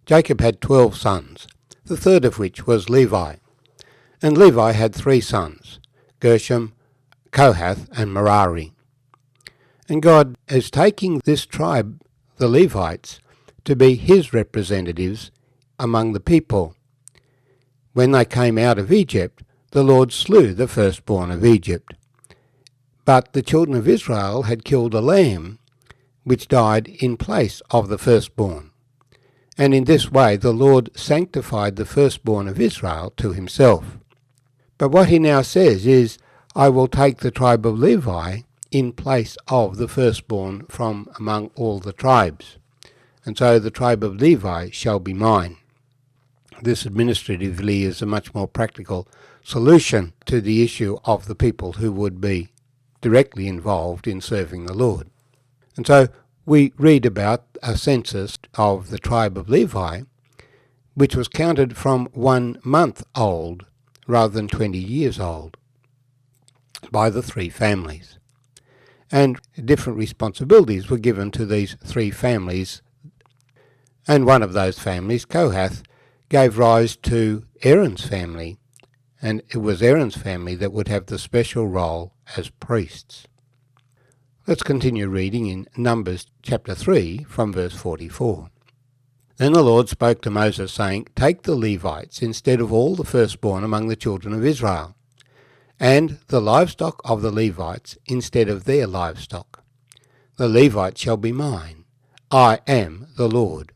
Jacob had 12 sons, the third of which was Levi. And Levi had 3 sons, Gershom, Kohath, and Merari. And God is taking this tribe, the Levites, to be his representatives among the people. When they came out of Egypt, the Lord slew the firstborn of Egypt. But the children of Israel had killed a lamb, which died in place of the firstborn. And in this way the Lord sanctified the firstborn of Israel to himself. But what he now says is, I will take the tribe of Levi in place of the firstborn from among all the tribes. And so the tribe of Levi shall be mine. This administratively is a much more practical solution to the issue of the people who would be directly involved in serving the Lord. And so we read about a census of the tribe of Levi, which was counted from 1 month old rather than 20 years old by the 3 families. And different responsibilities were given to these 3 families. And one of those families, Kohath, gave rise to Aaron's family, and it was Aaron's family that would have the special role as priests. Let's continue reading in Numbers chapter 3 from verse 44. Then the Lord spoke to Moses, saying, Take the Levites instead of all the firstborn among the children of Israel, and the livestock of the Levites instead of their livestock. The Levites shall be mine. I am the Lord.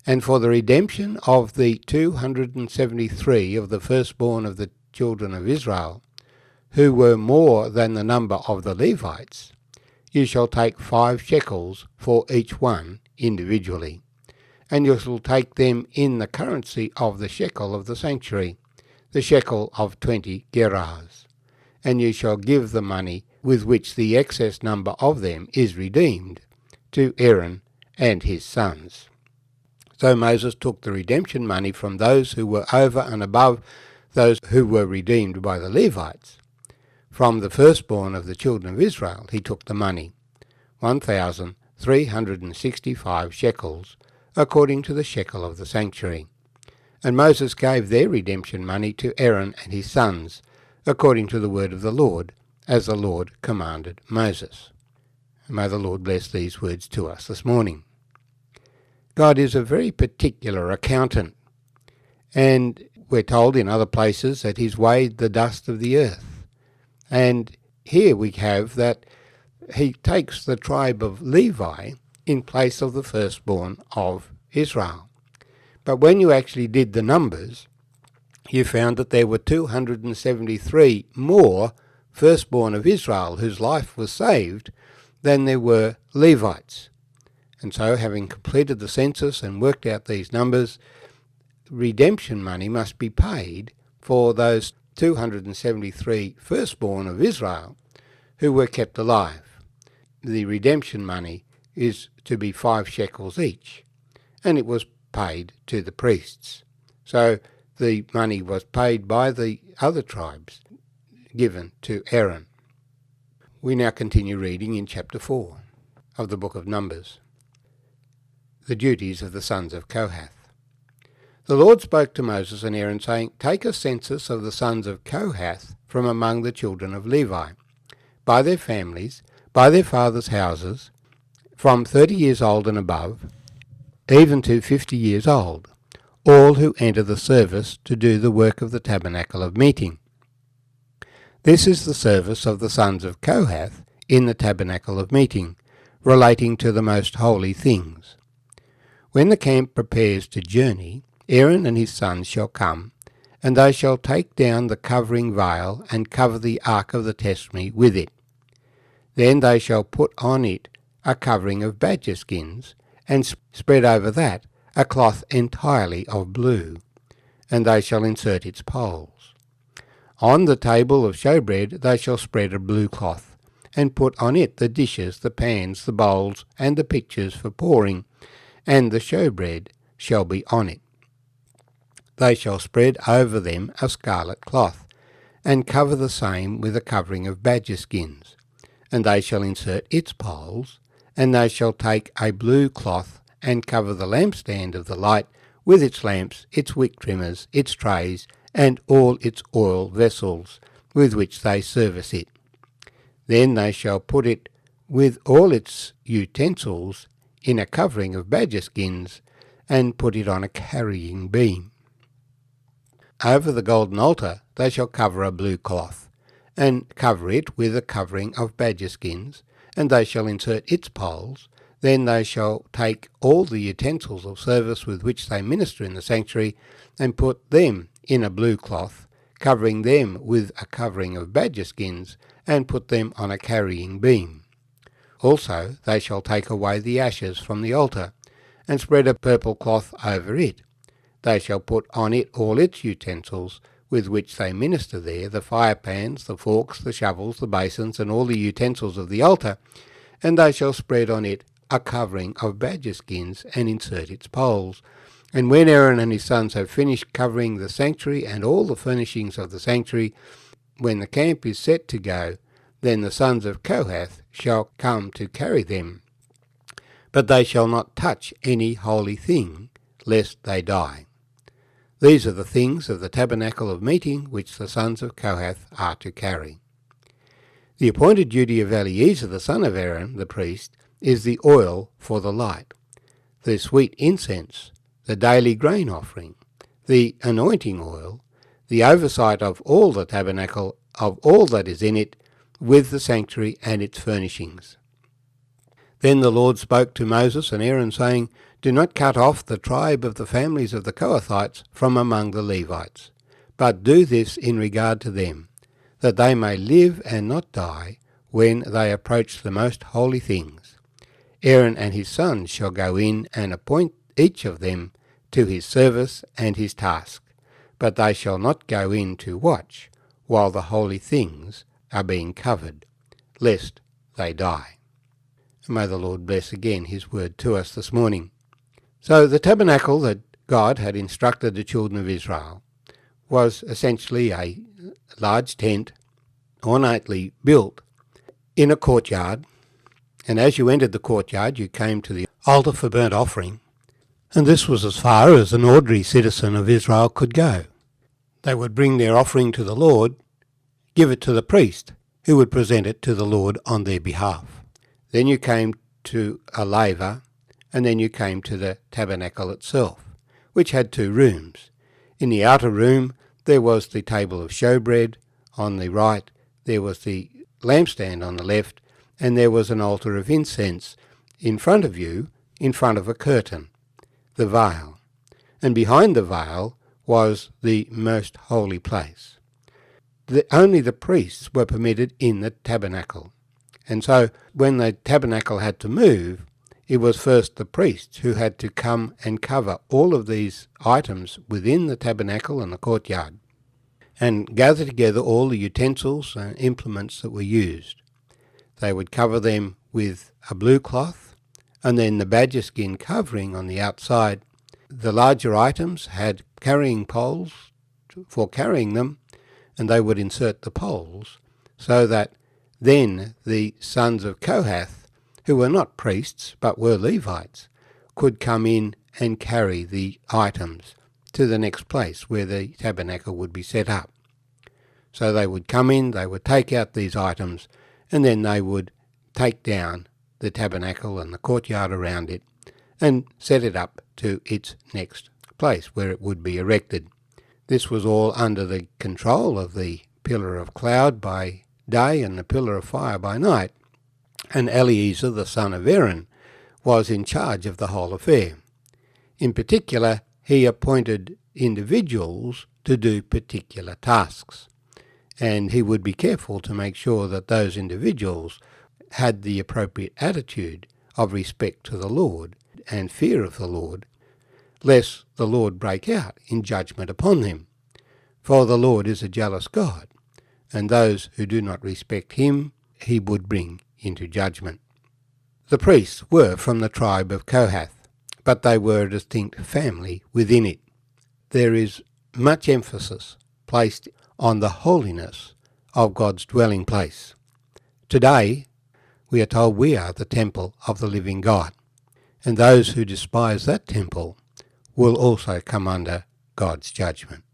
And for the redemption of the 273 of the firstborn of the children of Israel, who were more than the number of the Levites, you shall take 5 shekels for each one individually, and you shall take them in the currency of the shekel of the sanctuary, the shekel of 20 gerahs, and you shall give the money with which the excess number of them is redeemed to Aaron and his sons. So Moses took the redemption money from those who were over and above those who were redeemed by the Levites. From the firstborn of the children of Israel he took the money, 1,365 shekels, according to the shekel of the sanctuary. And Moses gave their redemption money to Aaron and his sons, according to the word of the Lord, as the Lord commanded Moses. And may the Lord bless these words to us this morning. God is a very particular accountant, and we're told in other places that he's weighed the dust of the earth. And here we have that he takes the tribe of Levi in place of the firstborn of Israel. But when you actually did the numbers, you found that there were 273 more firstborn of Israel whose life was saved than there were Levites. And so, having completed the census and worked out these numbers, redemption money must be paid for those 273 firstborn of Israel who were kept alive. The redemption money is to be 5 shekels each, and it was paid to the priests. So the money was paid by the other tribes, given to Aaron. We now continue reading in chapter 4 of the book of Numbers. The duties of the sons of Kohath. The Lord spoke to Moses and Aaron, saying, Take a census of the sons of Kohath from among the children of Levi, by their families, by their fathers' houses, from 30 years old and above, even to 50 years old, all who enter the service to do the work of the tabernacle of meeting. This is the service of the sons of Kohath in the tabernacle of meeting, relating to the most holy things. When the camp prepares to journey, Aaron and his sons shall come, and they shall take down the covering veil and cover the ark of the testimony with it. Then they shall put on it a covering of badger skins, and spread over that a cloth entirely of blue, and they shall insert its poles. On the table of showbread they shall spread a blue cloth, and put on it the dishes, the pans, the bowls, and the pitchers for pouring, and the showbread shall be on it. They shall spread over them a scarlet cloth, and cover the same with a covering of badger skins, and they shall insert its poles, and they shall take a blue cloth, and cover the lampstand of the light with its lamps, its wick trimmers, its trays, and all its oil vessels, with which they service it. Then they shall put it with all its utensils in a covering of badger skins, and put it on a carrying beam. Over the golden altar they shall cover a blue cloth, and cover it with a covering of badger skins, and they shall insert its poles. Then they shall take all the utensils of service with which they minister in the sanctuary, and put them in a blue cloth, covering them with a covering of badger skins, and put them on a carrying beam. Also they shall take away the ashes from the altar, and spread a purple cloth over it. They shall put on it all its utensils with which they minister there, the firepans, the forks, the shovels, the basins, and all the utensils of the altar, and they shall spread on it a covering of badger skins, and insert its poles. And when Aaron and his sons have finished covering the sanctuary and all the furnishings of the sanctuary, when the camp is set to go, then the sons of Kohath shall come to carry them. But they shall not touch any holy thing, lest they die. These are the things of the tabernacle of meeting which the sons of Kohath are to carry. The appointed duty of Eleazar the son of Aaron, the priest, is the oil for the light, the sweet incense, the daily grain offering, the anointing oil, the oversight of all the tabernacle, of all that is in it, with the sanctuary and its furnishings. Then the Lord spoke to Moses and Aaron, saying, Do not cut off the tribe of the families of the Kohathites from among the Levites, but do this in regard to them, that they may live and not die when they approach the most holy things. Aaron and his sons shall go in and appoint each of them to his service and his task, but they shall not go in to watch while the holy things are being covered, lest they die. May the Lord bless again his word to us this morning. So the tabernacle that God had instructed the children of Israel was essentially a large tent, ornately built in a courtyard, and as you entered the courtyard you came to the altar for burnt offering, and this was as far as an ordinary citizen of Israel could go. They would bring their offering to the Lord, give it to the priest, who would present it to the Lord on their behalf. Then you came to a laver, and then you came to the tabernacle itself, which had 2 rooms. In the outer room there was the table of showbread, on the right there was the lampstand on the left, and there was an altar of incense in front of you, in front of a curtain, the veil, and behind the veil was the most holy place. Only the priests were permitted in the tabernacle, and so when the tabernacle had to move, it was first the priests who had to come and cover all of these items within the tabernacle and the courtyard, and gather together all the utensils and implements that were used. They would cover them with a blue cloth, and then the badger skin covering on the outside. The larger items had carrying poles for carrying them, and they would insert the poles, so that then the sons of Kohath, who were not priests but were Levites, could come in and carry the items to the next place where the tabernacle would be set up. So they would come in, they would take out these items, and then they would take down the tabernacle and the courtyard around it and set it up to its next place where it would be erected. This was all under the control of the pillar of cloud by day and the pillar of fire by night, and Eleazar the son of Aaron was in charge of the whole affair. In particular, he appointed individuals to do particular tasks, and he would be careful to make sure that those individuals had the appropriate attitude of respect to the Lord and fear of the Lord, lest the Lord break out in judgment upon them. For the Lord is a jealous God, and those who do not respect him he would bring into judgment. The priests were from the tribe of Kohath, but they were a distinct family within it. There is much emphasis placed on the holiness of God's dwelling place. Today, we are told we are the temple of the living God, and those who despise that temple will also come under God's judgment.